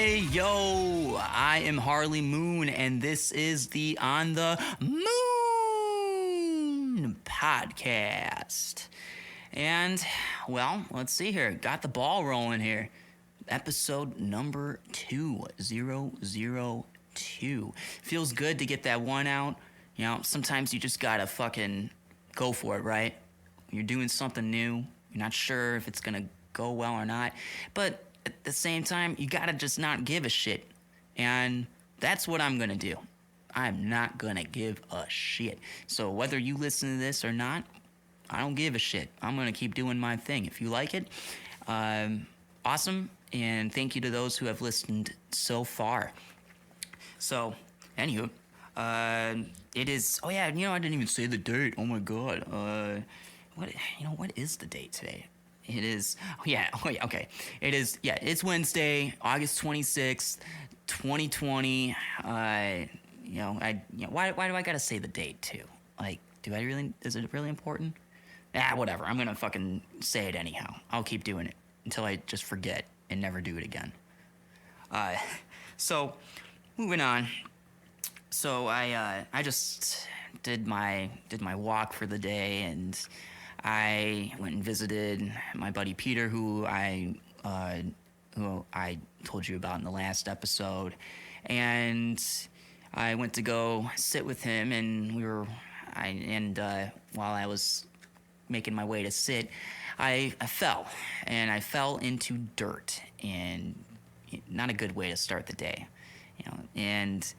Hey, yo, I am Harley Moon, and this is the On the Moon podcast. And, well, let's see here. Got the ball rolling here. Episode number 2002. Feels good to get that one out. You know, sometimes you just gotta fucking go for it, right? You're doing something new. You're not sure if it's gonna go well or not. But at the same time, you gotta just not give a shit. And that's what I'm gonna do. I'm not gonna give a shit. So whether you listen to this or not, I don't give a shit. I'm gonna keep doing my thing. If you like it, awesome. And thank you to those who have listened so far. So, anywho, it is. Oh yeah, I didn't even say the date. Oh my god. What is the date today? It is. Okay. It is. Yeah, it's Wednesday, August 26th, 2020. Why do I gotta say the date too? Like, do I really? Is it really important? Whatever. I'm gonna fucking say it anyhow. I'll keep doing it until I just forget and never do it again. So moving on. So I just did my walk for the day, and I went and visited my buddy Peter, who I told you about in the last episode, and I went to go sit with him, and while I was making my way to sit, I fell into dirt, and not a good way to start the day, and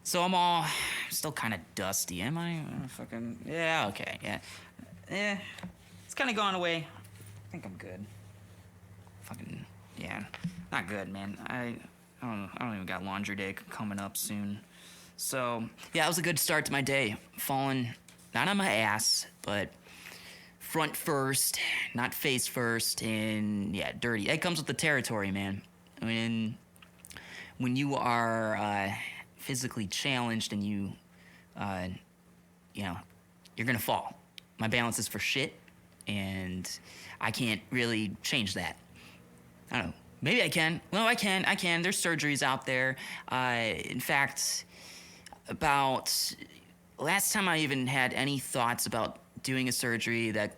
so I'm still kind of dusty. Am I? Yeah, okay, yeah. It's kind of gone away. I think I'm good. Not good, man. I don't even got laundry day coming up soon. So, yeah, it was a good start to my day. Falling, not on my ass, but front first, not face first, and yeah, dirty. It comes with the territory, man. I mean, when you are physically challenged and you're gonna fall. My balance is for shit, and I can't really change that. I don't know. Maybe I can. Well, I can. There's surgeries out there. In fact, about last time I even had any thoughts about doing a surgery that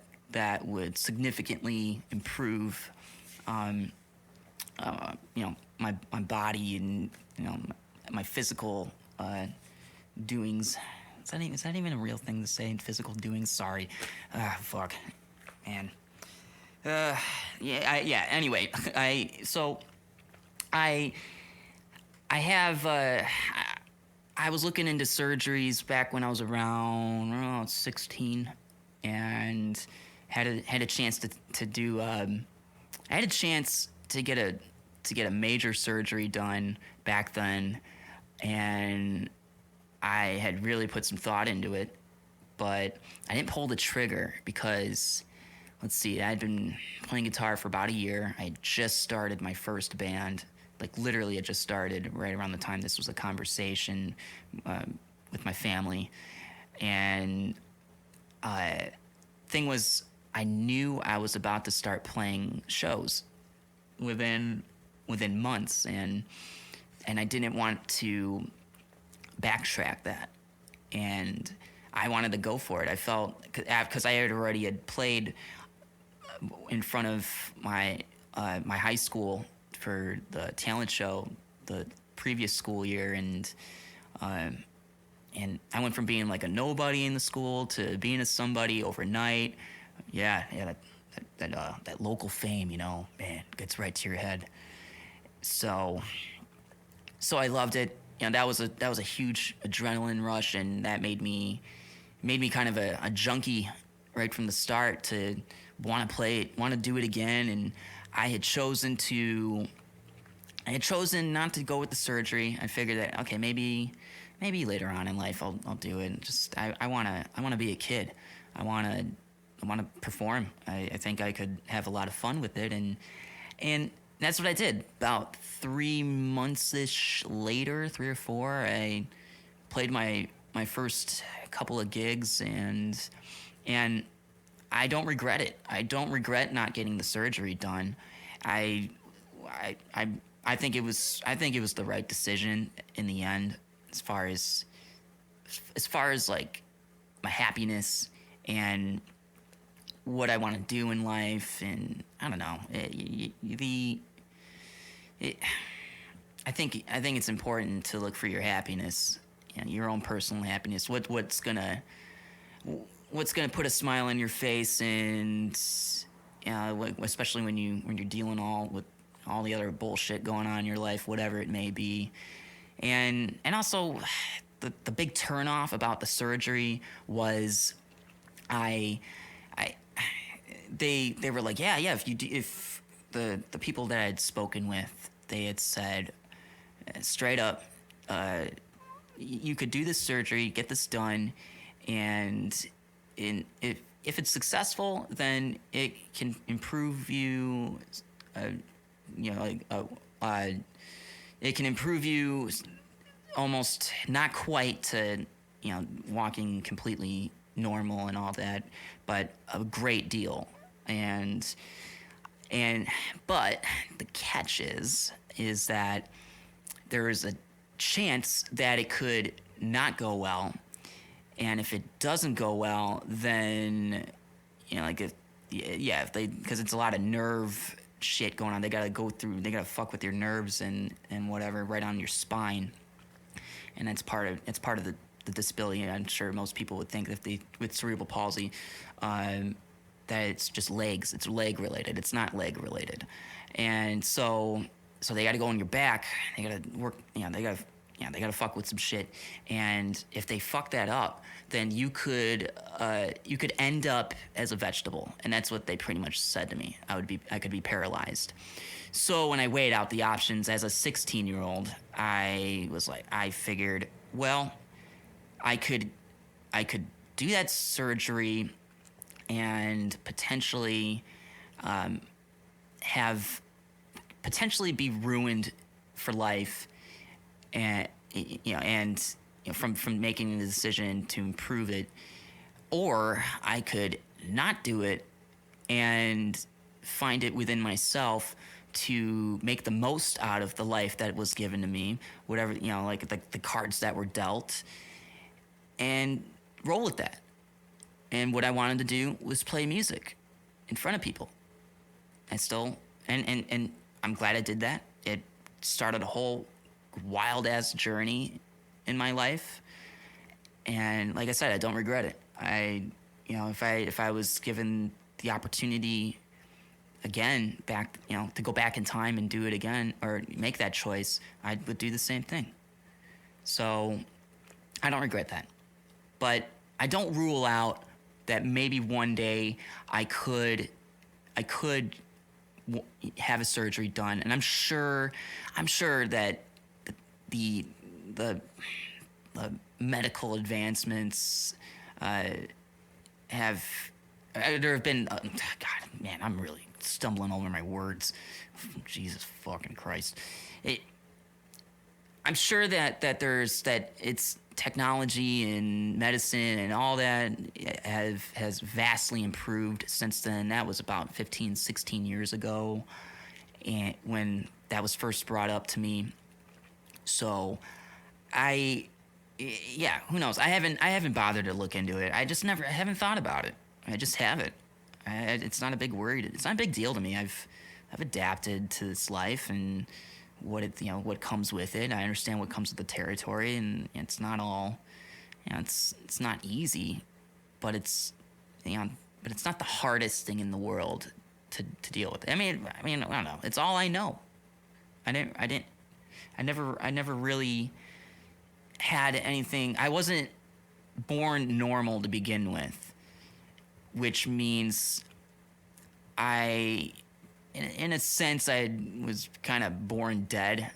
would significantly improve, my body and my physical doings. Is that even a real thing to say? Physical doings? Sorry. Fuck, man. Anyway, I was looking into surgeries back when I was around 16, and had a chance to do. I had a chance to get a major surgery done back then, and I had really put some thought into it, but I didn't pull the trigger because, let's see, I'd been playing guitar for about a year. I had just started my first band. Like, literally, it just started right around the time this was a conversation with my family. And thing was, I knew I was about to start playing shows within months, and I didn't want to backtrack that, and I wanted to go for it. I felt, because I had played in front of my high school for the talent show the previous school year, and I went from being like a nobody in the school to being a somebody overnight. That local fame, man, gets right to your head. So I loved it. That was a huge adrenaline rush, and that made me kind of a junkie right from the start to want to play it, want to do it again. And I had chosen not to go with the surgery. I figured that, okay, maybe later on in life I'll do it. Just I want to be a kid. I want to perform. I think I could have a lot of fun with it, and that's what I did. About 3 months-ish later, 3 or 4, I played my first couple of gigs, and I don't regret it. I don't regret not getting the surgery done. I I think it was the right decision in the end, as far as like my happiness and what I want to do in life, and I don't know. I think it's important to look for your happiness, your own personal happiness. What's gonna put a smile on your face, and especially when you're dealing with all the other bullshit going on in your life, whatever it may be, and also the big turnoff about the surgery was I they were like, yeah, if the people that I had spoken with, they had said straight up, you could do this surgery, get this done, and if it's successful, then it can improve you, it can improve you almost not quite to walking completely normal and all that, but a great deal. But the catch is that there is a chance that it could not go well, and if it doesn't go well, then if they, because it's a lot of nerve shit going on, they gotta fuck with your nerves and whatever right on your spine, and it's part of the disability. I'm sure most people would think that with cerebral palsy, that it's just legs. It's leg related. It's not leg related, and so they got to go on your back. They got to work. They got to fuck with some shit. And if they fuck that up, then you could end up as a vegetable, and that's what they pretty much said to me. I could be paralyzed. So when I weighed out the options as a 16-year-old, I figured, well, I could do that surgery and potentially be ruined for life, and from making the decision to improve it, or I could not do it and find it within myself to make the most out of the life that was given to me, whatever, like the cards that were dealt, and roll with that. And what I wanted to do was play music in front of people. And I'm glad I did that. It started a whole wild ass journey in my life. And like I said, I don't regret it. If I was given the opportunity again to go back in time and do it again, or make that choice, I would do the same thing. So I don't regret that. But I don't rule out that maybe one day I could have a surgery done, and I'm sure that the medical advancements there have been. God, man, I'm really stumbling over my words. Jesus fucking Christ! I'm sure that it's technology and medicine and all that has vastly improved since then. That was about 15, 16 years ago, and when that was first brought up to me. So who knows? I haven't bothered to look into it. I haven't thought about it. I just haven't. It's not a big worry. It's not a big deal to me. I've adapted to this life and what comes with it. I understand what comes with the territory, and it's not all, it's not easy, but it's not the hardest thing in the world to deal with. I mean, I don't know. It's all I know. I never really had anything. I wasn't born normal to begin with, which means in a sense, I was kind of born dead.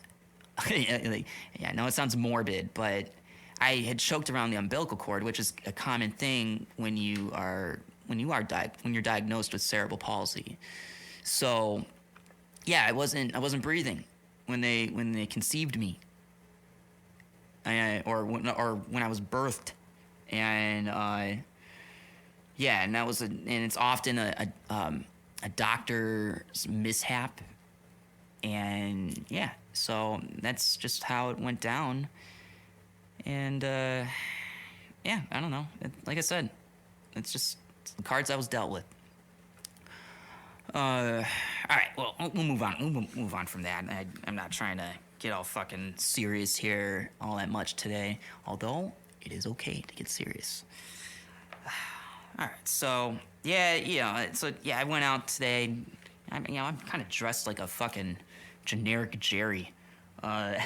I know it sounds morbid, but I had choked around the umbilical cord, which is a common thing when you're diagnosed with cerebral palsy. So, yeah, I wasn't breathing when they conceived me, or when I was birthed, and and that and it's often a doctor's mishap, And yeah, so that's just how it went down. And yeah, I don't know. Like I said, it's just the cards I was dealt with. All right, well, we'll move on. We'll move on from that. I'm not trying to get all fucking serious here all that much today, although it is okay to get serious. All right, so yeah, I went out today. I'm kind of dressed like a fucking generic Jerry. I'm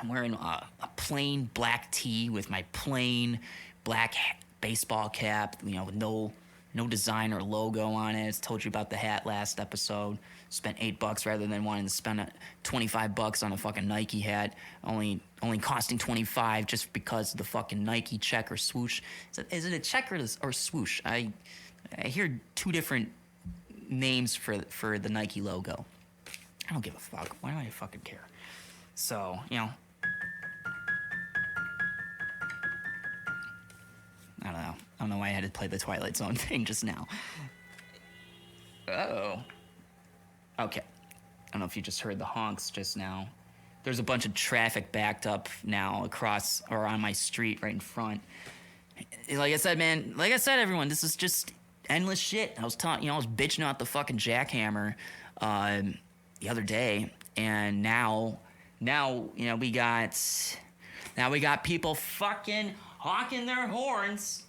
wearing a plain black tee with my plain black baseball cap, with no design or logo on it. I told you about the hat last episode. Spent $8 rather than wanting to spend $25 on a fucking Nike hat, only costing $25 just because of the fucking Nike check or swoosh. Is it a check or swoosh? I hear two different names for the Nike logo. I don't give a fuck. Why do I fucking care? So, I don't know. I don't know why I had to play the Twilight Zone thing just now. Oh. Okay. I don't know if you just heard the honks just now. There's a bunch of traffic backed up now across or on my street right in front. Like I said, everyone, this is just endless shit. I was I was bitching out the fucking jackhammer the other day, and now we got people fucking honking their horns.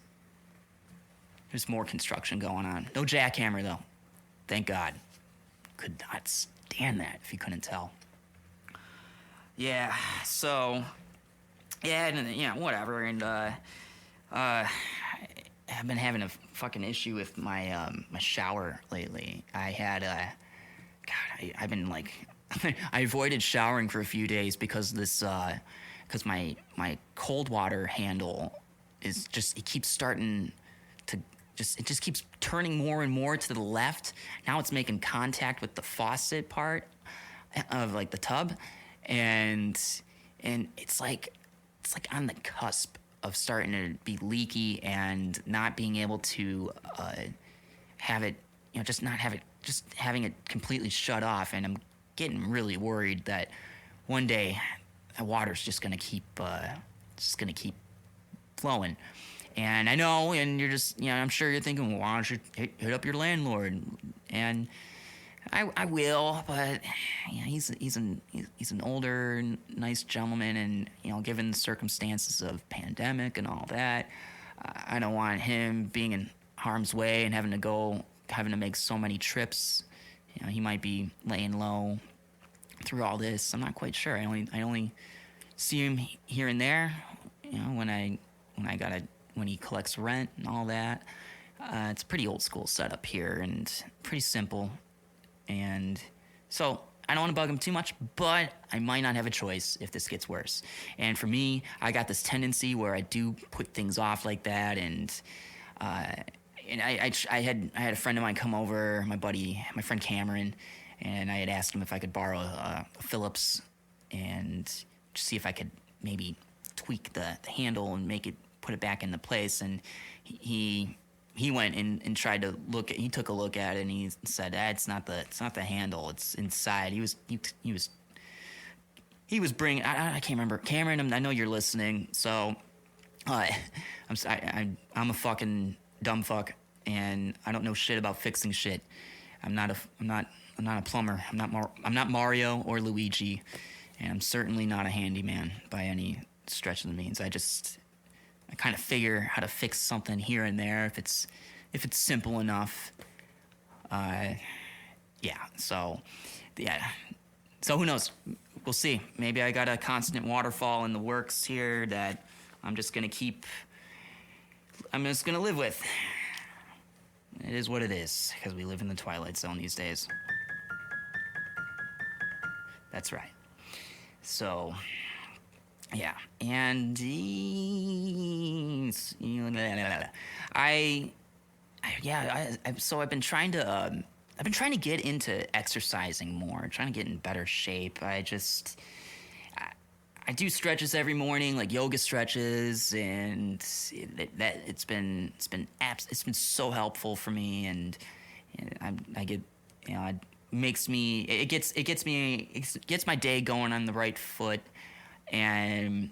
There's more construction going on. No jackhammer though. Thank God. Could not stand that if you couldn't tell. Yeah, so whatever. And I've been having a fucking issue with my my shower lately. I've been like I avoided showering for a few days because this because my cold water handle is it keeps starting to it just keeps turning more and more to the left. Now it's making contact with the faucet part of like the tub, and it's like on the cusp of starting to be leaky and not being able to have it, just having it completely shut off. And I'm getting really worried that one day the water's just gonna keep flowing. And I know, and you're just, I'm sure you're thinking, well, why don't you hit up your landlord? And I will, but he's an older, nice gentleman, and given the circumstances of pandemic and all that, I don't want him being in harm's way and having to make so many trips. He might be laying low through all this. I'm not quite sure. I only see him here and there, when he collects rent and all that. It's a pretty old school setup here and pretty simple. And so I don't want to bug him too much, but I might not have a choice if this gets worse. And for me, I got this tendency where I do put things off like that. And I had a friend of mine come over, my friend Cameron, and I had asked him if I could borrow a Phillips and just see if I could maybe tweak the handle and put it back into place. And he went and tried to he took a look at it, and he said, it's not the handle, it's inside. He was bringing, I can't remember. Cameron, I know you're listening, so I'm a fucking dumb fuck, and I don't know shit about fixing shit. I'm not a plumber. I'm not Mario or Luigi, and I'm certainly not a handyman by any stretch of the means. I kind of figure how to fix something here and there if it's simple enough. So who knows? We'll see. Maybe I got a constant waterfall in the works here that I'm just gonna live with. It is what it is, because we live in the Twilight Zone these days. That's right. So, yeah, and so I've been trying to get into exercising more, trying to get in better shape. I do stretches every morning, like yoga stretches, and it's been so helpful for me. And I get, it gets my day going on the right foot, and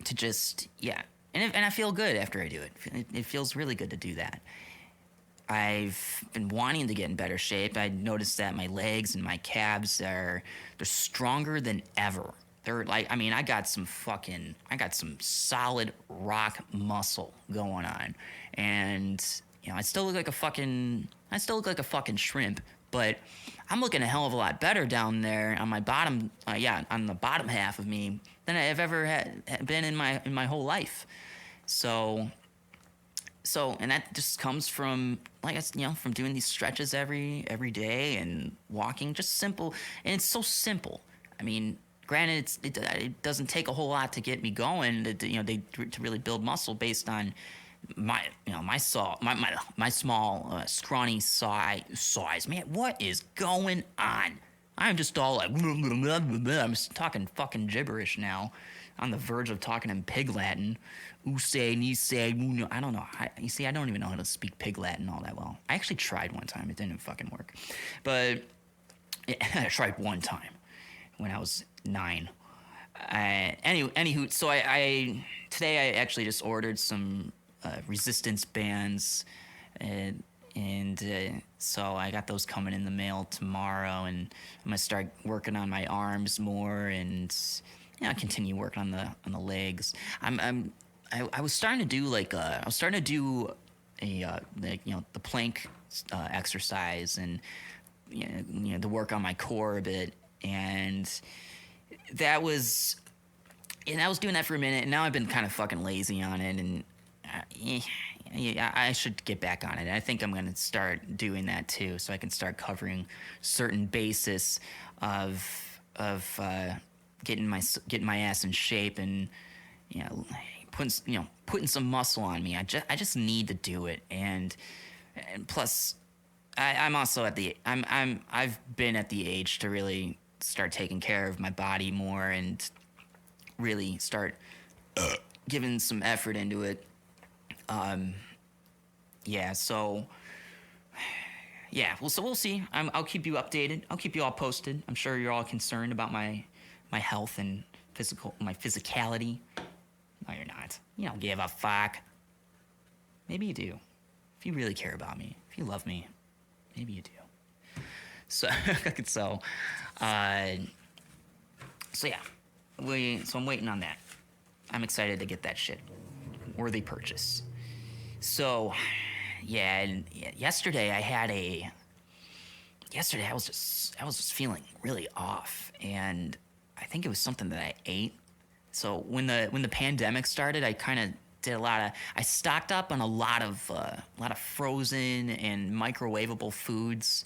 to just and I feel good after I do it. It feels really good to do that. I've been wanting to get in better shape. I noticed that my legs and my calves they're stronger than ever. They're like, I mean, I got some solid rock muscle going on, and I still look like a fucking shrimp, but I'm looking a hell of a lot better down there on my bottom, on the bottom half of me than I've ever been in my whole life. So, and that just comes from, from doing these stretches every day and walking, just simple. And it's so simple. I mean, granted, it doesn't take a whole lot to get me going, to really build muscle based on my small, scrawny size. Man, what is going on? I'm just all like, I'm just talking fucking gibberish now. On the verge of talking in Pig Latin. Use, nise, uno. I don't know. You see, I don't even know how to speak Pig Latin all that well. I actually tried one time. It didn't fucking work. But I tried one time when I was 9. Anywho, so today I actually just ordered some resistance bands, and so I got those coming in the mail tomorrow, and I'm gonna start working on my arms more, and continue working on the legs. I was starting to do the plank exercise, and to work on my core a bit, and I was doing that for a minute, and now I've been kind of fucking lazy on it, and I should get back on it. I think I'm gonna start doing that too, so I can start covering certain bases of getting my ass in shape, and putting some muscle on me. I just need to do it, and plus I've been at the age to really start taking care of my body more and really start giving some effort into it. So we'll see. I'll keep you updated. I'll keep you all posted. I'm sure you're all concerned about my health and my physicality. No, you're not. You don't give a fuck. Maybe you do. If you really care about me, if you love me, maybe you do. So I'm waiting on that. I'm excited to get that shit. Worthy purchase. So, yesterday I was just feeling really off, and I think it was something that I ate. So when the pandemic started, I kind of did I stocked up on a lot of frozen and microwavable foods,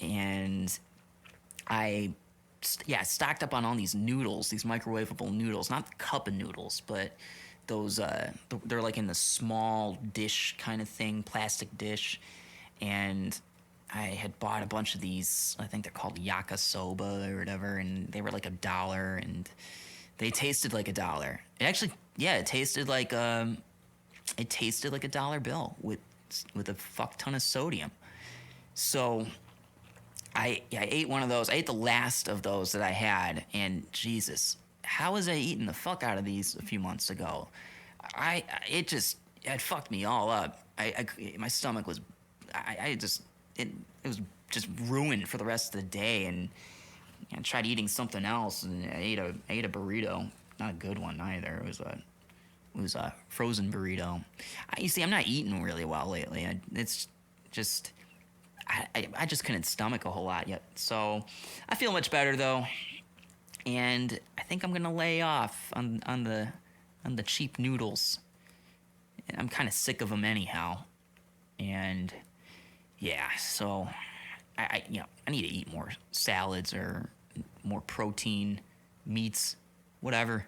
and I stocked up on all these noodles, these microwavable noodles, not the cup of noodles, but those they're like in the small dish kind of thing, plastic dish, and I had bought a bunch of these. I think they're called yakisoba or whatever, and they were like $1, and they tasted like $1. It actually, it tasted like a $1 bill with a fuck ton of sodium. So I ate one of those. I ate the last of those that I had, and Jesus, how was I eating the fuck out of these a few months ago? It fucked me all up. My stomach was, it was just ruined for the rest of the day, and I tried eating something else, and I ate a burrito. Not a good one either. It was a frozen burrito. You see, I'm not eating really well lately. It's just I just couldn't stomach a whole lot yet. So I feel much better though, and I think I'm gonna lay off on the cheap noodles. I'm kind of sick of them anyhow, and so I need to eat more salads or more protein, meats, whatever.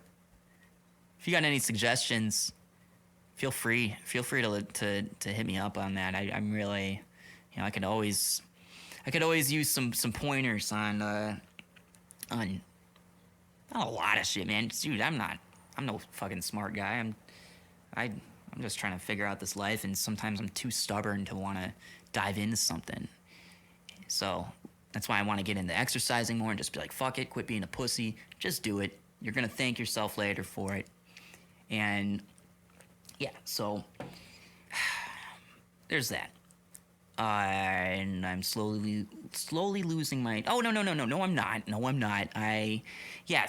If you got any suggestions, feel free to hit me up on that. I'm really, I could always use some pointers on not a lot of shit, man. Dude, I'm no fucking smart guy. I'm just trying to figure out this life, and sometimes I'm too stubborn to want to dive into something. So That's why I want to get into exercising more and just be like, fuck it, quit being a pussy. Just do it. You're going to thank yourself later for it. And yeah, so there's that. And I'm slowly losing my. Oh no, I'm not.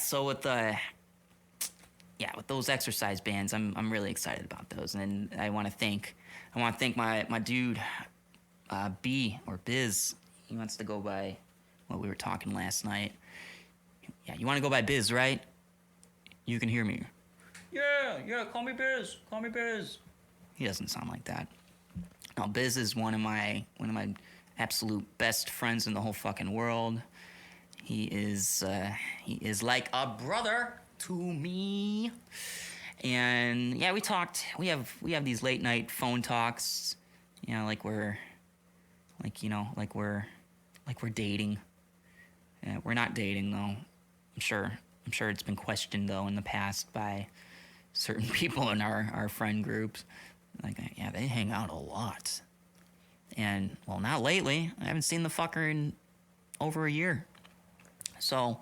So with those exercise bands, I'm really excited about those, and I want to thank my dude, B or Biz. He wants to go by what we were talking last night. Yeah, you want to go by Biz, right? You can hear me. Yeah, call me Biz. He doesn't sound like that. No, Biz is one of my absolute best friends in the whole fucking world. He is like a brother to me. And yeah, we talked. We have these late night phone talks. You know, like we're dating. We're not dating though. I'm sure it's been questioned though in the past by certain people in our friend groups. Like, yeah, they hang out a lot. And, well, not lately. I haven't seen the fucker in over a year. So,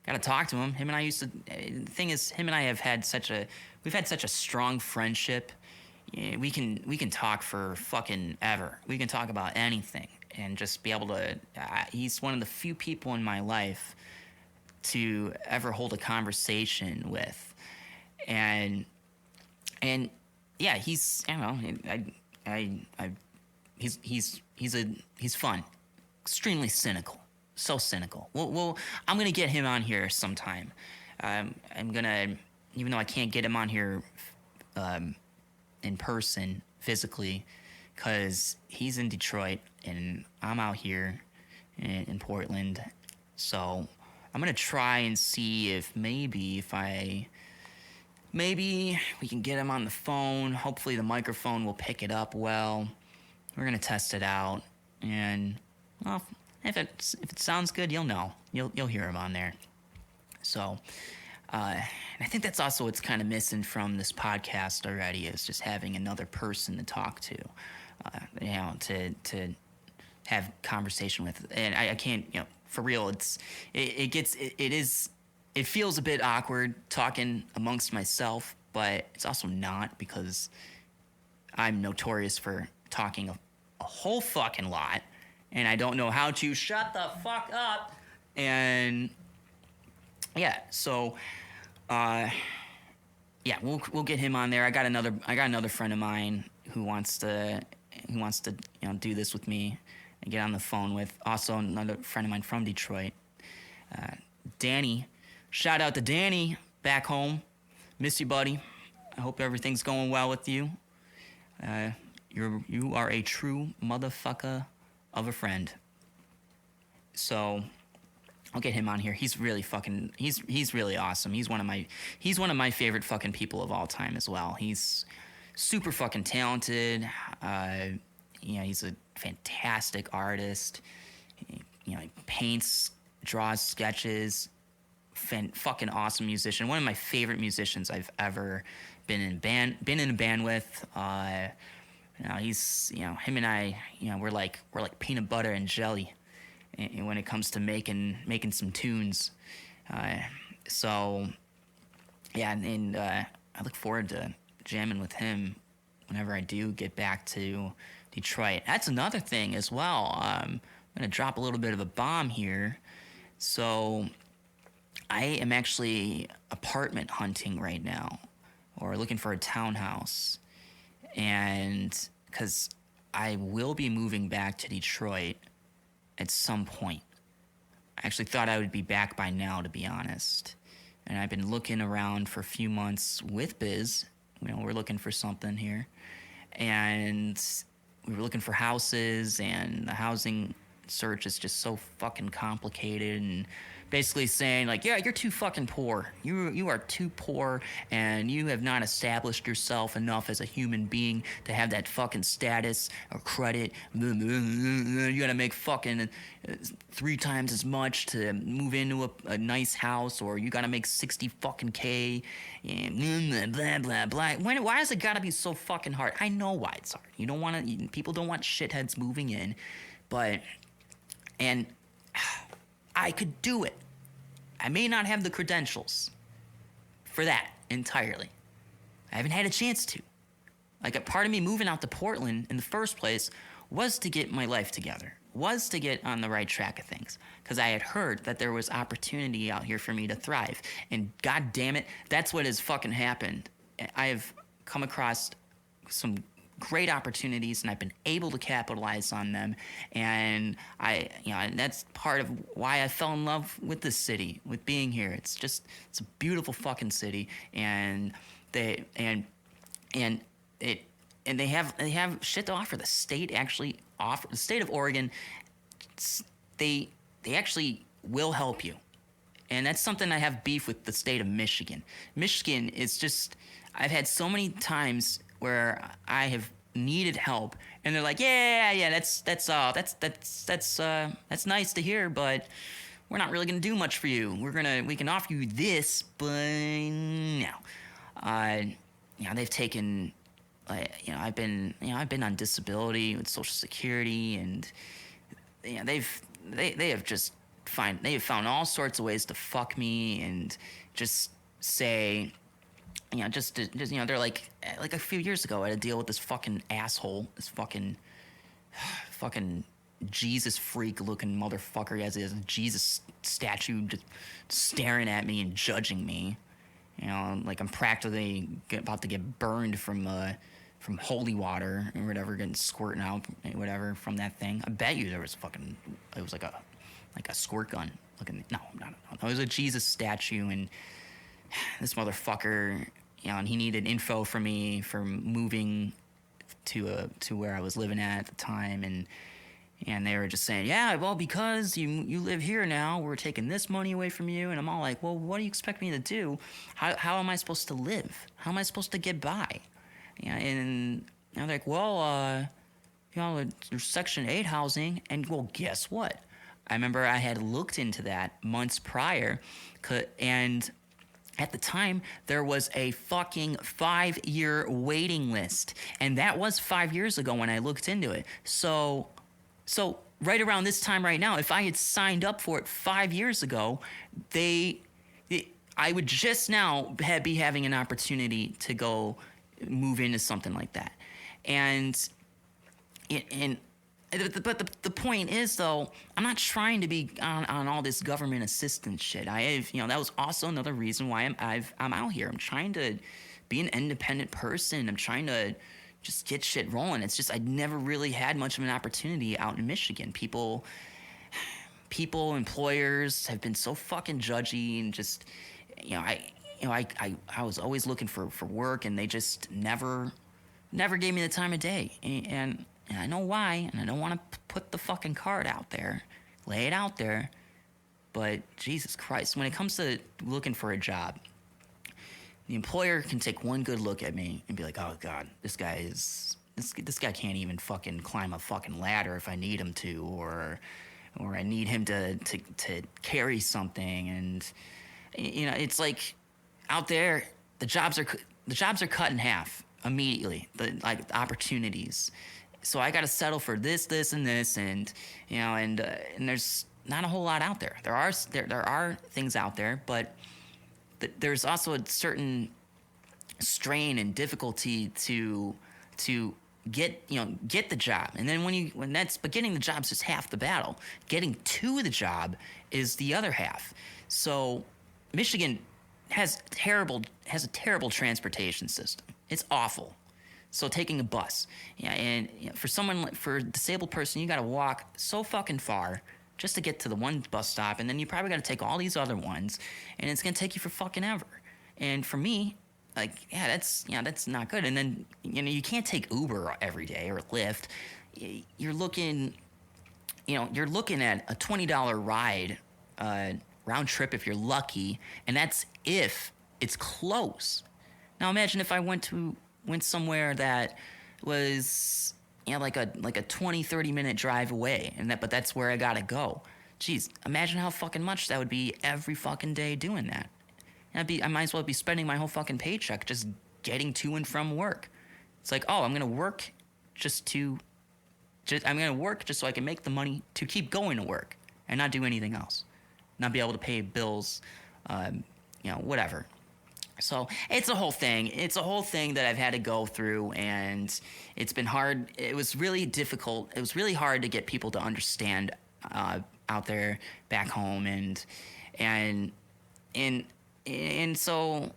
gotta talk to him. Him and I the thing is, him and I we've had such a strong friendship. Yeah, we can talk for fucking ever. We can talk about anything and just be able to, he's one of the few people in my life to ever hold a conversation with. And yeah, he's, I don't know, he's fun, extremely cynical, so cynical. Well, I'm gonna get him on here sometime. I'm gonna, even though I can't get him on here, in person, physically, cause he's in Detroit and I'm out here in Portland. So I'm gonna try and see if maybe we can get him on the phone. Hopefully the microphone will pick it up well. We're gonna test it out, and well, if it sounds good, you'll know. You'll hear him on there. So, and I think that's also what's kind of missing from this podcast already, is just having another person to talk to, to have conversation with. And I can't, for real. It feels a bit awkward talking amongst myself, but it's also not, because I'm notorious for talking a whole fucking lot, and I don't know how to shut the fuck up. And yeah, so we'll get him on there. I got another friend of mine who wants to do this with me and get on the phone with. Also another friend of mine from Detroit, Danny. Shout out to Danny back home. Miss you, buddy. I hope everything's going well with you. You are a true motherfucker of a friend. So I'll get him on here. He's really he's really awesome. He's one of my favorite fucking people of all time as well. He's super fucking talented. He's a fantastic artist. He paints, draws sketches. Fucking awesome musician. One of my favorite musicians I've ever been in a band with. He's him and I, we're like peanut butter and jelly, and when it comes to making some tunes. So yeah, and I look forward to jamming with him whenever I do get back to Detroit. That's another thing as well. I'm gonna drop a little bit of a bomb here. So I am actually apartment hunting right now, or looking for a townhouse, and because I will be moving back to Detroit at some point. I actually thought I would be back by now, to be honest, and I've been looking around for a few months with Biz. We're looking for something here, and we were looking for houses, and the housing search is just so fucking complicated, and basically saying like, yeah, you're too fucking poor. You are too poor, and you have not established yourself enough as a human being to have that fucking status or credit. You gotta make fucking 3 times as much to move into a nice house, or you gotta make 60 fucking K, and blah blah blah. Why is it gotta be so fucking hard? I know why it's hard. People don't want shitheads moving in, and I could do it. I may not have the credentials for that entirely. I haven't had a chance to. Like, a part of me moving out to Portland in the first place was to get my life together, was to get on the right track of things, because I had heard that there was opportunity out here for me to thrive. And god damn it, that's what has fucking happened. I have come across some great opportunities, and I've been able to capitalize on them. And and that's part of why I fell in love with this city, with being here. It's a beautiful fucking city, and they have shit to offer. The state of Oregon, they actually will help you. And that's something I have beef with the state of Michigan. Michigan is just, I've had so many times where I have needed help, and they're like, yeah, that's nice to hear, but we're not really gonna do much for you. We can offer you this, but no. They've taken, I've been on disability with Social Security, and they have found all sorts of ways to fuck me and just say, they're like a few years ago, I had to deal with this fucking asshole, this fucking Jesus freak looking motherfucker. He has a Jesus statue just staring at me and judging me. Like I'm practically about to get burned from holy water or whatever, getting squirting out whatever from that thing. I bet you there was it was like a squirt gun looking. No, it was a Jesus statue, and this motherfucker, and he needed info from me for moving to where I was living at the time, and they were just saying, yeah, well, because you live here now, we're taking this money away from you. And I'm all like, well, what do you expect me to do? How am I supposed to live? How am I supposed to get by? And they're like, well, there's Section 8 housing. And, well, guess what? I remember I had looked into that months prior, and at the time, there was a fucking 5-year waiting list. And that was 5 years ago when I looked into it. So right around this time right now, if I had signed up for it 5 years ago, I would just now be having an opportunity to go move into something like that. But the point is, though, I'm not trying to be on all this government assistance shit. That was also another reason why I'm out here. I'm trying to be an independent person. I'm trying to just get shit rolling. It's just I never really had much of an opportunity out in Michigan. People, employers have been so fucking judgy, and just I was always looking for work, and they just never gave me the time of day. And I know why, and I don't want to put the fucking card out there, lay it out there, but Jesus Christ, when it comes to looking for a job, the employer can take one good look at me and be like, oh God, this guy can't even fucking climb a fucking ladder if I need him to, or I need him to carry something. And it's like out there, the jobs are cut in half immediately, the opportunities. So I got to settle for this, and this, and there's not a whole lot out there. There are things out there, but there's also a certain strain and difficulty to get the job. And then but getting the job is just half the battle. Getting to the job is the other half. So Michigan has a terrible transportation system. It's awful. So taking a bus, for a disabled person, you got to walk so fucking far just to get to the one bus stop, and then you probably got to take all these other ones, and it's gonna take you for fucking ever. And for me, that's not good. And then you can't take Uber every day or Lyft. You're looking at a $20 ride round trip if you're lucky, and that's if it's close. Now imagine if I went somewhere that was like a 20-30 minute drive away, but that's where I gotta go. Jeez, imagine how fucking much that would be every fucking day doing that. I might as well be spending my whole fucking paycheck just getting to and from work. It's like, oh, I'm gonna work just so I can make the money to keep going to work. and not do anything else, not be able to pay bills, whatever. So it's a whole thing. It's a whole thing that I've had to go through, and it's been hard. It was really difficult. It was really hard to get people to understand out there back home, and so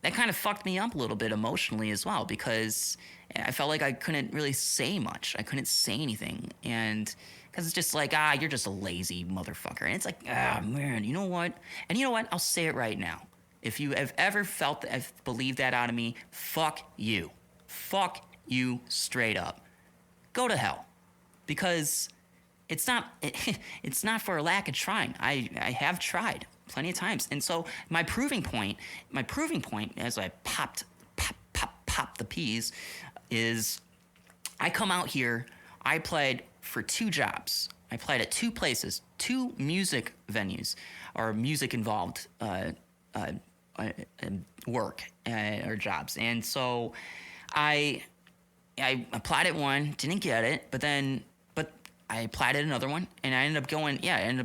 that kind of fucked me up a little bit emotionally as well, because I felt like I couldn't really say much. I couldn't say anything, and because it's just like, you're just a lazy motherfucker, and it's like, man, you know what? And you know what? I'll say it right now. If you have ever believed that out of me, fuck you. Fuck you straight up. Go to hell. Because it's not for a lack of trying. I have tried plenty of times. And so my proving point as I pop the peas is I come out here, I applied for 2 jobs. I applied at 2 places, 2 music venues or music involved work or jobs. And so I applied at one, didn't get it, but I applied at another one, and I ended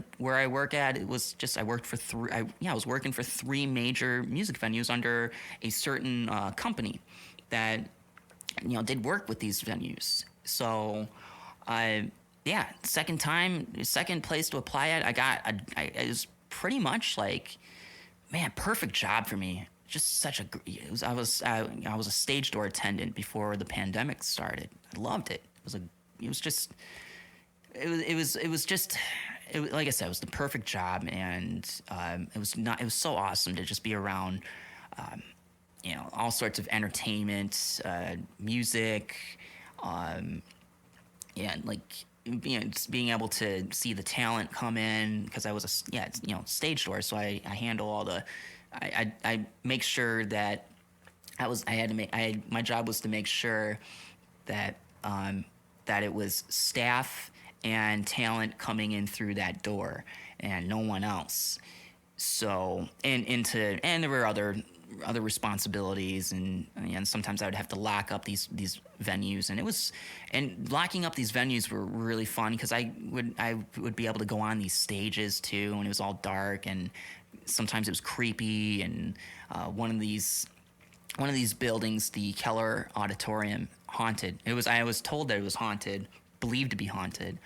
up where I work at. It was just, I worked for 3, I was working for 3 major music venues under a certain company that, did work with these venues. So, second place to apply at, it was pretty much like, man, perfect job for me. Just such a, I was a stage door attendant before the pandemic started. I loved it. Like I said, it was the perfect job, and it was so awesome to just be around, all sorts of entertainment, music, just being able to see the talent come in, because I was stage door, so I handle all the, I make sure that my job was to make sure that that it was staff and talent coming in through that door and no one else. So, and there were other responsibilities, and sometimes I would have to lock up these venues, and locking up these venues were really fun, because I would be able to go on these stages too, and it was all dark, and sometimes it was creepy, and one of these buildings, the Keller Auditorium, haunted. I was told that it was haunted, believed to be haunted,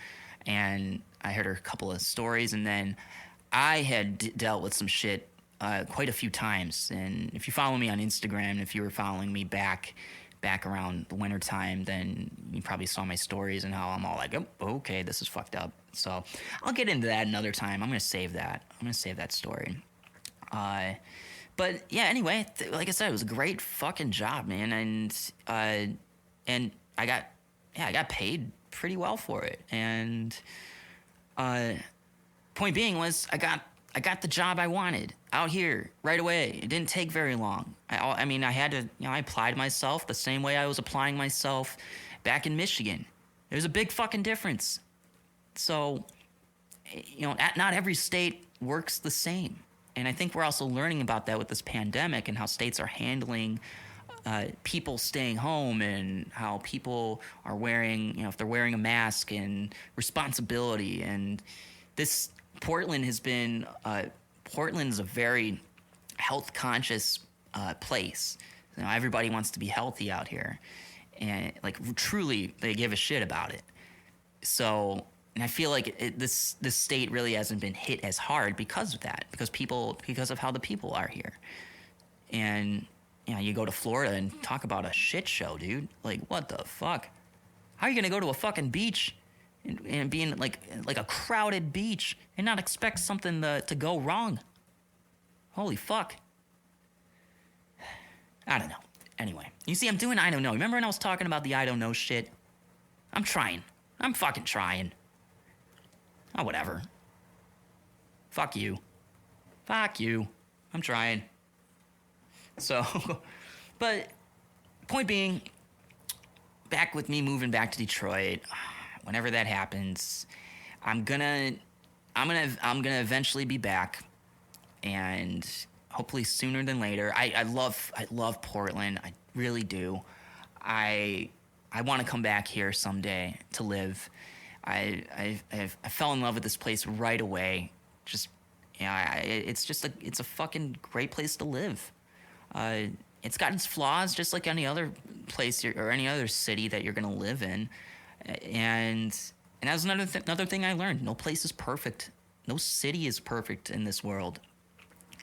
and I heard a couple of stories, and then I had dealt with some shit quite a few times. And if you follow me on Instagram, if you were following me back around the winter time, then you probably saw my stories and how I'm all like, oh, okay, this is fucked up. So I'll get into that another time. I'm gonna save that story. But yeah, anyway, like I said, it was a great fucking job, man, and I got paid pretty well for it. And point being was, I got the job I wanted out here right away. It didn't take very long. I had to, I applied myself the same way I was applying myself back in Michigan. There's a big fucking difference. So, not every state works the same. And I think we're also learning about that with this pandemic, and how states are handling people staying home, and how people are wearing, if they're wearing a mask, and responsibility. And this Portland is a very health conscious place. Everybody wants to be healthy out here, and truly they give a shit about it. So, and I feel like this state really hasn't been hit as hard because of that, because of how the people are here. And you go to Florida and talk about a shit show, dude. Like, what the fuck? How are you gonna go to a fucking beach and be in like a crowded beach and not expect something to go wrong? Holy fuck. I don't know. Anyway, you see, I'm doing I don't know. Remember when I was talking about the I don't know shit? I'm trying. I'm fucking trying. Oh, whatever. Fuck you. Fuck you. I'm trying. So, but point being, back with me moving back to Detroit, whenever that happens, I'm gonna eventually be back, and hopefully sooner than later. I love Portland. I really do. I want to come back here someday to live. I fell in love with this place right away. Just it's a fucking great place to live. It's got its flaws, just like any other place or any other city that you're gonna live in, and that was another thing I learned. No place is perfect. No city is perfect in this world.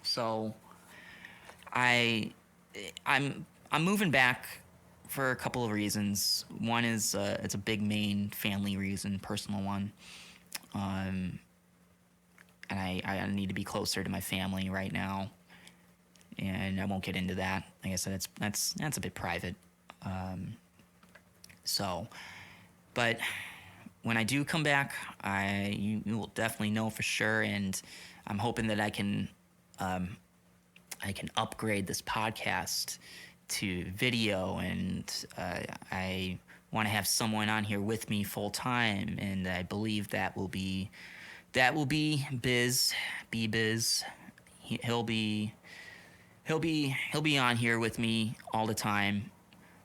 So, I'm moving back for a couple of reasons. One is it's a big main family reason, personal one. And I need to be closer to my family right now, and I won't get into that. Like I said, that's a bit private. But when I do come back, you will definitely know for sure, and I'm hoping that I can upgrade this podcast to video, and I want to have someone on here with me full time, and I believe that will be Biz. He'll be on here with me all the time.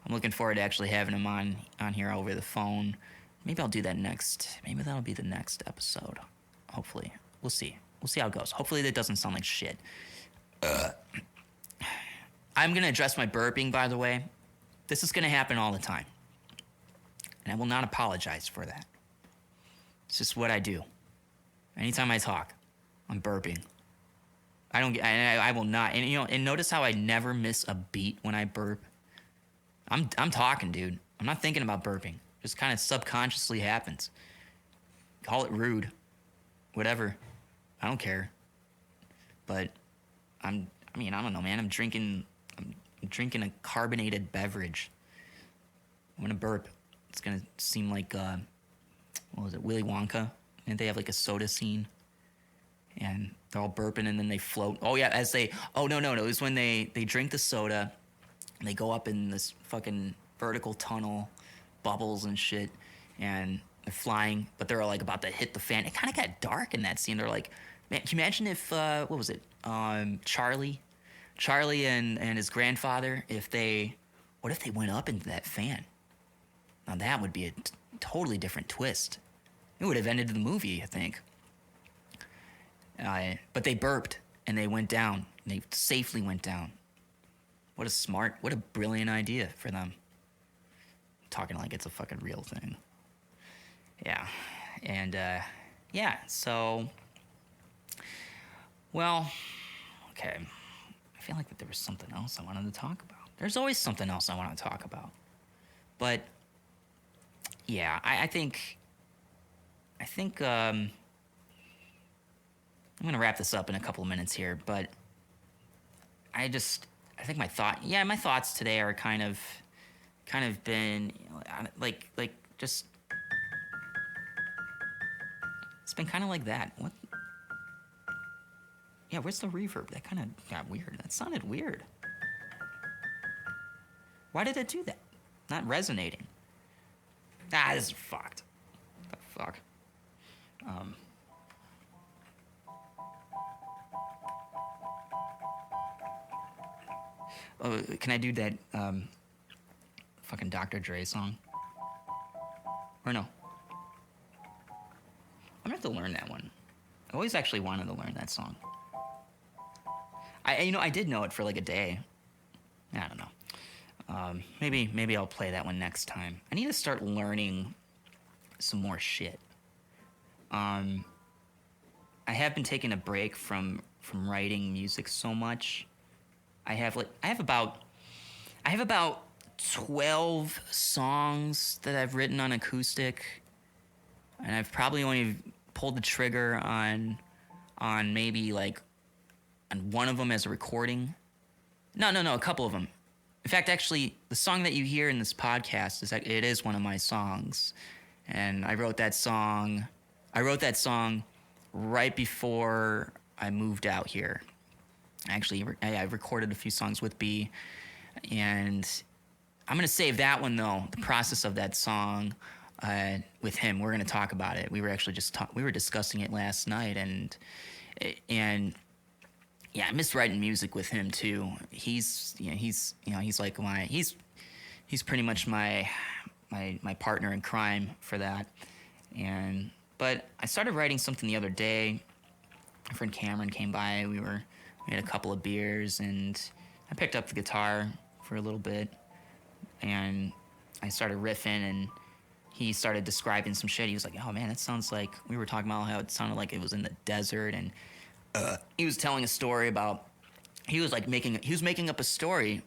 I'm looking forward to actually having him on here over the phone. Maybe I'll do that next. Maybe that'll be the next episode. Hopefully. We'll see. We'll see how it goes. Hopefully that doesn't sound like shit. I'm going to address my burping, by the way. This is going to happen all the time. And I will not apologize for that. It's just what I do. Anytime I talk, I'm burping. I will not. And notice how I never miss a beat when I burp. I'm talking, dude. I'm not thinking about burping. Just kind of subconsciously happens. Call it rude. Whatever. I don't care. But I don't know, man. I'm drinking a carbonated beverage. I'm gonna burp. It's gonna seem like what was it, Willy Wonka? And they have like a soda scene, and they're all burping and then they float. Oh yeah, no. It was when they drink the soda, and they go up in this fucking vertical tunnel, bubbles and shit, and they're flying, but they're like about to hit the fan. It kind of got dark in that scene. They're like, man, can you imagine if what was it, Charlie and his grandfather, what if they went up into that fan? Now that would be a totally different twist. It would have ended the movie, I think. But they burped and they went down. They safely went down. What a brilliant idea for them. Talking like it's a fucking real thing. Yeah. And, so, well, okay. I feel like that there was something else I wanted to talk about. There's always something else I want to talk about. But, yeah, I think I'm going to wrap this up in a couple of minutes here, but I think my thoughts today are kind of been like just, it's been kind of like that. What? Yeah, where's the reverb? That kind of got weird. That sounded weird. Why did it do that? Not resonating. This is fucked. What the fuck? Can I do that fucking Dr. Dre song? Or no? I'm gonna have to learn that one. I always actually wanted to learn that song. I did know it for like a day. I don't know. Maybe I'll play that one next time. I need to start learning some more shit. I have been taking a break from writing music so much. I have about 12 songs that I've written on acoustic, and I've probably only pulled the trigger on maybe like on one of them as a recording. No, a couple of them. In fact, actually, the song that you hear in this podcast is one of my songs, and I wrote that song right before I moved out here. Actually, I recorded a few songs with B, and I'm gonna save that one though. The process of that song with him, we're gonna talk about it. We were actually we were discussing it last night, and yeah, I miss writing music with him too. He's like he's pretty much my partner in crime for that, But I started writing something the other day. My friend Cameron came by. We had a couple of beers, and I picked up the guitar for a little bit, and I started riffing, and he started describing some shit. He was like, "Oh man, that sounds like," we were talking about how it sounded like it was in the desert, and he was telling a story about, he was making up a story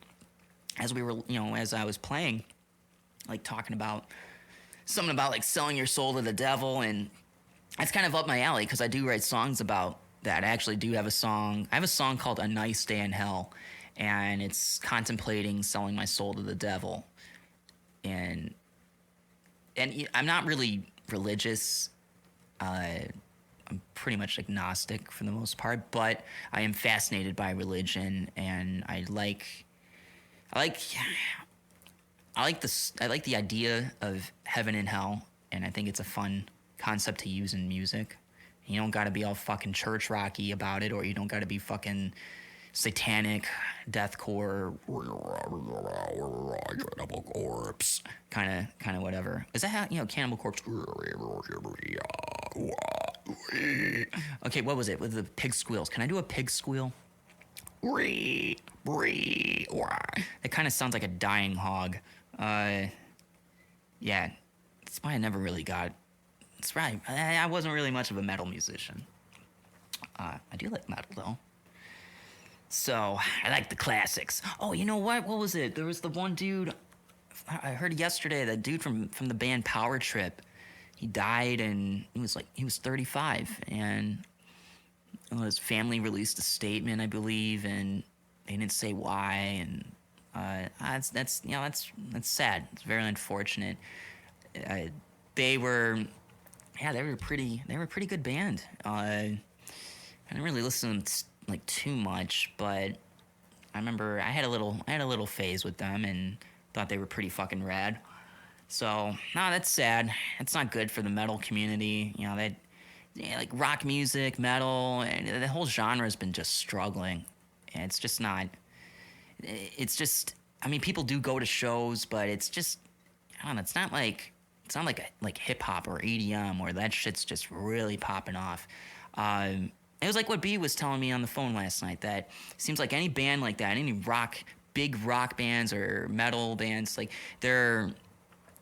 as we were, as I was playing, like talking about something about like selling your soul to the devil, and that's kind of up my alley because I do write songs about that. I actually do have a song. I have a song called "A Nice Day in Hell," and it's contemplating selling my soul to the devil. And I'm not really religious. I'm pretty much agnostic for the most part, but I am fascinated by religion, and I like the idea of heaven and hell, and I think it's a fun concept to use in music. You don't got to be all fucking church rocky about it, or you don't got to be fucking satanic deathcore Cannibal Corpse kind of whatever. Is that how, Cannibal Corpse? Okay, what was it with the pig squeals? Can I do a pig squeal? It kind of sounds like a dying hog. Yeah, that's why I never really got. That's right. I wasn't really much of a metal musician. I do like metal though. So I like the classics. Oh, you know what? What was it? There was the one dude I heard yesterday. That dude from the band Power Trip. He died, and he was 35, and his family released a statement, I believe, and they didn't say why, and that's sad. It's very unfortunate. They were a pretty good band. I didn't really listen to them like too much, but I remember I had a little phase with them and thought they were pretty fucking rad. So no, that's sad. It's not good for the metal community. Like rock music, metal, and the whole genre has been just struggling. And it's just not. It's just. I mean, people do go to shows, but it's just. I don't know. It's not like hip hop or EDM where that shit's just really popping off. It was like what B was telling me on the phone last night, that it seems like any band like that, any big rock bands or metal bands, like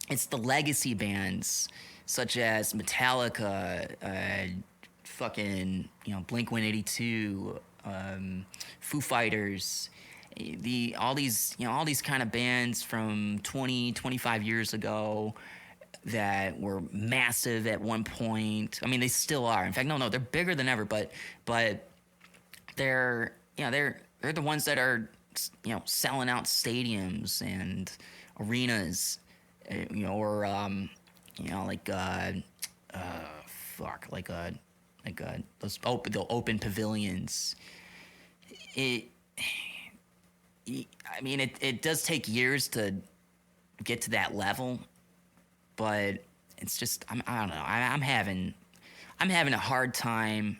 it's the legacy bands such as Metallica, fucking Blink-182, Foo Fighters, all these kind of bands from 25 years ago that were massive at one point. I mean, they still are. In fact, no, they're bigger than ever. But they're the ones that are selling out stadiums and arenas, those the open pavilions. It does take years to get to that level. But it's just I don't know. I'm having a hard time.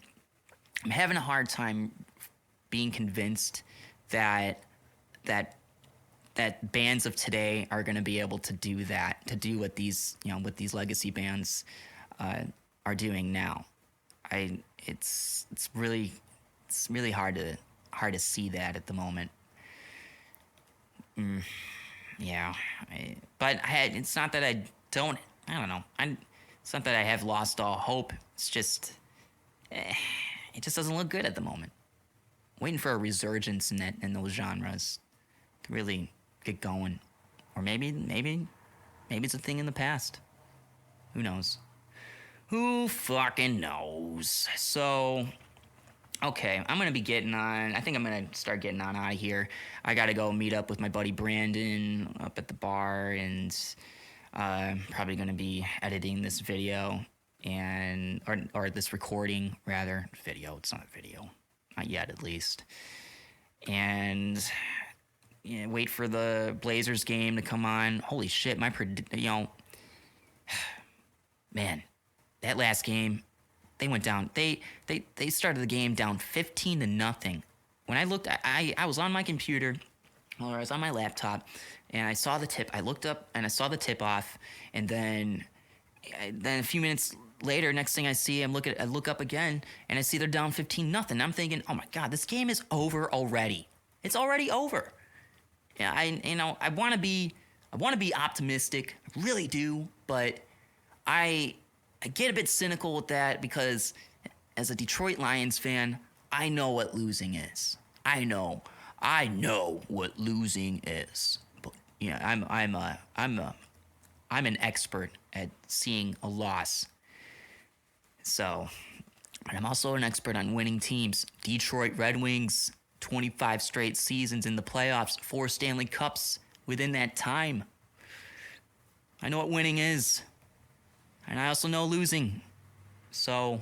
I'm having a hard time being convinced that bands of today are going to be able to do that, to do what these legacy bands are doing now. It's really hard to see that at the moment. Yeah, but it's not that I don't know. It's not that I have lost all hope. It's just, it just doesn't look good at the moment. Waiting for a resurgence in those genres to really get going, or maybe it's a thing in the past. Who knows? Who fucking knows? So, okay, I'm gonna be getting on. I think I'm gonna start getting on out of here. I gotta go meet up with my buddy Brandon up at the bar, and probably going to be editing this video or this recording rather. Video. It's not a video, not yet at least. And wait for the Blazers game to come on. Holy shit, man, that last game, they went down. They started the game down 15-0. When I looked, I was on my computer, or I was on my laptop, and I saw the tip. I looked up and I saw the tip off, and then then a few minutes later, next thing I see, I look up again, and I see they're down 15-0. I'm thinking, oh my God, this game is over already. It's already over. Yeah, I want to be optimistic, I really do, but I get a bit cynical with that because as a Detroit Lions fan, I know what losing is. I know what losing is. But yeah, I'm an expert at seeing a loss. So, but I'm also an expert on winning teams. Detroit Red Wings, 25 straight seasons in the playoffs, 4 Stanley Cups within that time. I know what winning is. And I also know losing. So,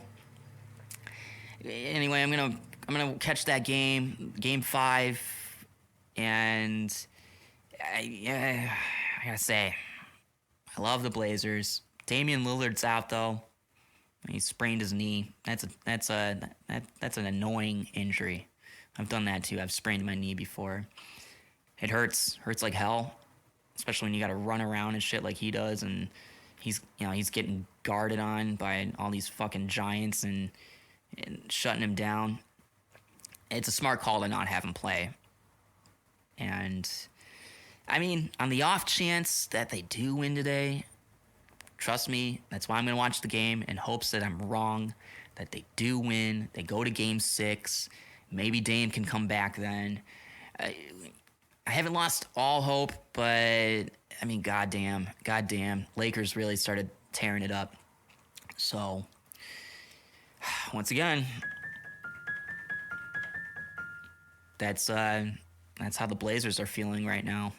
anyway, I'm gonna catch that game 5, and I gotta say, I love the Blazers. Damian Lillard's out though. He sprained his knee. That's an annoying injury. I've done that too. I've sprained my knee before. It hurts like hell, especially when you got to run around and shit like he does, and he's getting guarded on by all these fucking giants and shutting him down. It's a smart call to not have him play. And I mean, on the off chance that they do win today, trust me, that's why I'm going to watch the game in hopes that I'm wrong, that they do win, they go to game 6, maybe Dame can come back then. I haven't lost all hope, but I mean, goddamn, Lakers really started tearing it up. So, once again, that's how the Blazers are feeling right now.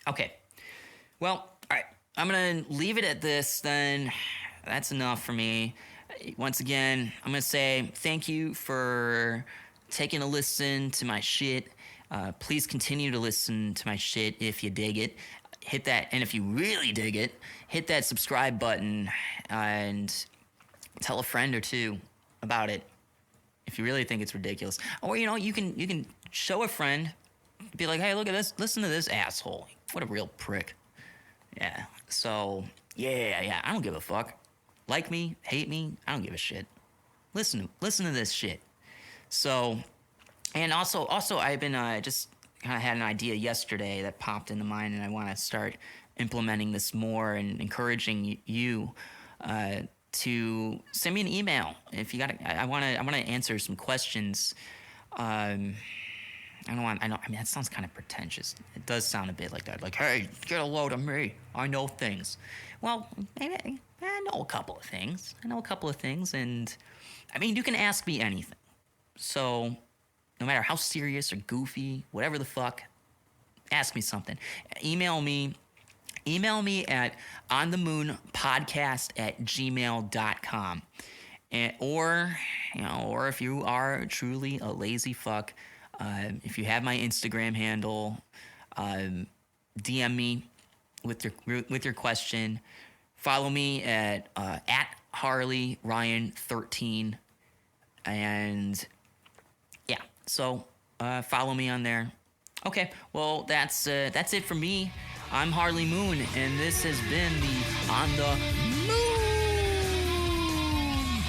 Okay, well, all right, I'm going to leave it at this then. That's enough for me. Once again, I'm going to say thank you for taking a listen to my shit. Please continue to listen to my shit if you dig it. Hit that, and if you really dig it, hit that subscribe button and tell a friend or two about it if you really think it's ridiculous. Or, you can show a friend, be like, hey, look at this, listen to this asshole. What a real prick. Yeah, so, yeah, I don't give a fuck. Like me, hate me, I don't give a shit. Listen to this shit. So, and also I've been just kind of had an idea yesterday that popped into mind, and I want to start implementing this more and encouraging you to send me an email if you got. I want to answer some questions. I mean, that sounds kind of pretentious. It does sound a bit like that. Like, hey, get a load of me. I know things. Well, maybe I know a couple of things. And I mean, you can ask me anything. So, no matter how serious or goofy, whatever the fuck, ask me something. Email me at onthemoonpodcast@gmail.com. Or if you are truly a lazy fuck, if you have my Instagram handle, DM me with your question. Follow me at Harley Ryan 13, and yeah, so follow me on there. Okay, well that's it for me. I'm Harley Moon, and this has been the On the Moon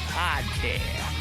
Podcast.